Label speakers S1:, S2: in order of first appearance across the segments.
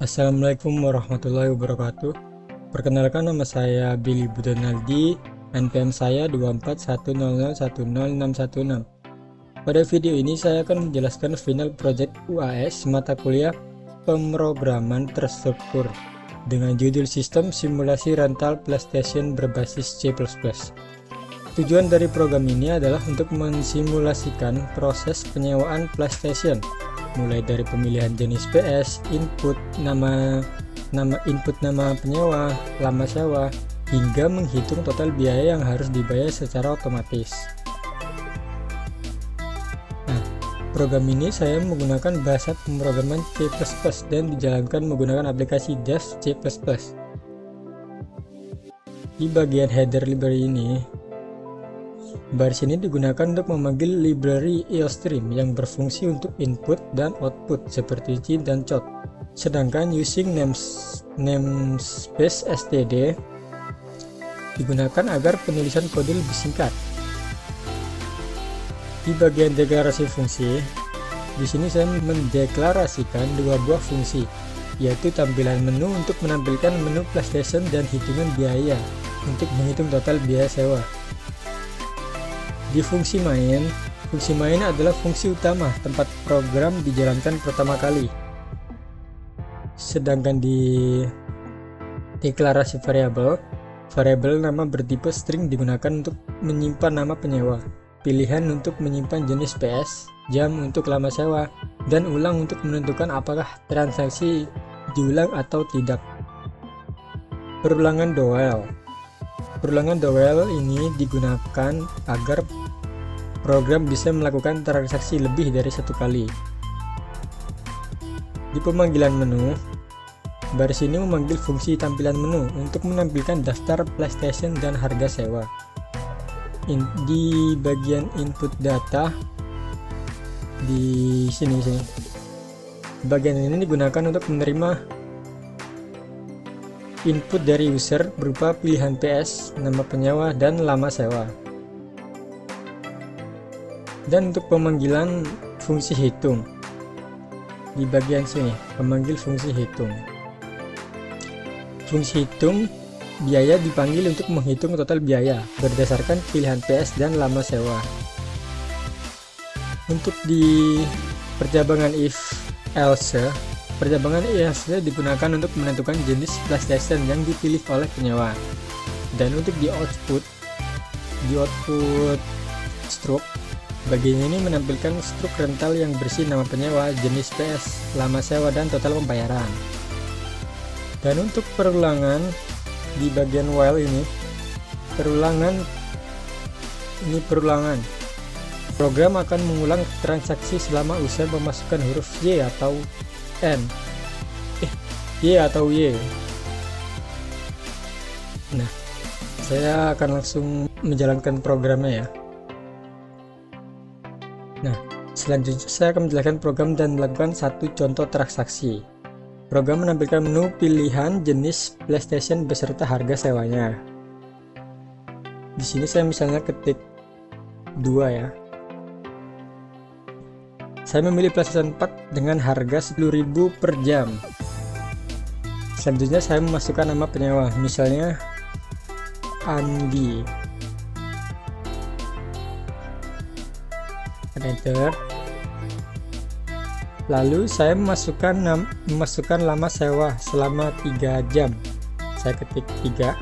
S1: Assalamualaikum warahmatullahi wabarakatuh. Perkenalkan, nama saya Billy Budanaldi, NPM saya 24100100616. Pada video ini saya akan menjelaskan final project UAS mata kuliah pemrograman terstruktur dengan judul Sistem Simulasi Rental PlayStation berbasis C++. Tujuan dari program ini adalah untuk mensimulasikan proses penyewaan PlayStation, mulai dari pemilihan jenis PS, input nama penyewa, lama sewa, hingga menghitung total biaya yang harus dibayar secara otomatis. Nah, program ini saya menggunakan bahasa pemrograman C++ dan dijalankan menggunakan aplikasi Dev C++. Di bagian header library ini, baris ini digunakan untuk memanggil library IOStream yang berfungsi untuk input dan output seperti C dan COT. Sedangkan using namespace std digunakan agar penulisan kode lebih singkat. Di bagian deklarasi fungsi, di sini saya mendeklarasikan dua buah fungsi, yaitu tampilan menu untuk menampilkan menu PlayStation dan hitungan biaya untuk menghitung total biaya sewa. Di fungsi main adalah fungsi utama tempat program dijalankan pertama kali. Sedangkan di deklarasi variabel nama bertipe string digunakan untuk menyimpan nama penyewa, pilihan untuk menyimpan jenis PS, jam untuk lama sewa, dan ulang untuk menentukan apakah transaksi diulang atau tidak. Perulangan dowel ini digunakan agar program bisa melakukan transaksi lebih dari satu kali. Di pemanggilan menu, baris ini memanggil fungsi tampilan menu untuk menampilkan daftar PlayStation dan harga sewa. Di bagian input data, di sini. Bagian ini digunakan untuk menerima input dari user berupa pilihan PS, nama penyewa, dan lama sewa. Dan untuk pemanggilan fungsi hitung, di bagian sini pemanggil fungsi hitung. Fungsi hitung biaya dipanggil untuk menghitung total biaya berdasarkan pilihan PS dan lama sewa. Untuk di percabangan if-else digunakan untuk menentukan jenis PlayStation yang dipilih oleh penyewa. Dan untuk di output stroke, bagian ini menampilkan struk rental yang berisi nama penyewa, jenis PS, lama sewa, dan total pembayaran. Dan untuk perulangan, di bagian while ini, perulangan. Program akan mengulang transaksi selama user memasukkan huruf Y atau Y. Nah, saya akan langsung menjalankan programnya ya. Nah, selanjutnya saya akan menjelaskan program dan melakukan satu contoh transaksi. Program menampilkan menu pilihan jenis PlayStation beserta harga sewanya. Di sini saya misalnya ketik 2 ya. Saya memilih PlayStation 4 dengan harga 10.000 per jam. Selanjutnya saya memasukkan nama penyewa, misalnya Andi. Enter. Lalu saya memasukkan lama sewa selama 3 jam. Saya ketik 3.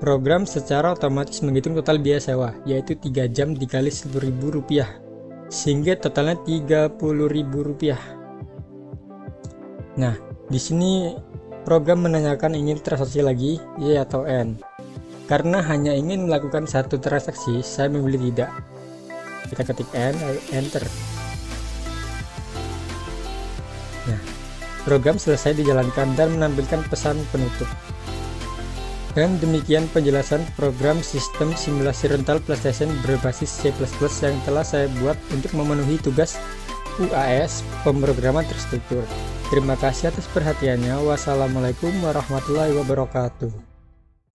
S1: Program secara otomatis menghitung total biaya sewa, yaitu 3 jam dikali 10.000 rupiah, sehingga totalnya 30.000 rupiah. Nah, di sini program menanyakan ingin transaksi lagi, Y atau N. Karena hanya ingin melakukan satu transaksi, saya memilih tidak. Kita ketik N, enter. Nah, program selesai dijalankan dan menampilkan pesan penutup. Dan demikian penjelasan program sistem simulasi rental PlayStation berbasis C++ yang telah saya buat untuk memenuhi tugas UAS pemrograman terstruktur. Terima kasih atas perhatiannya. Wassalamualaikum warahmatullahi wabarakatuh.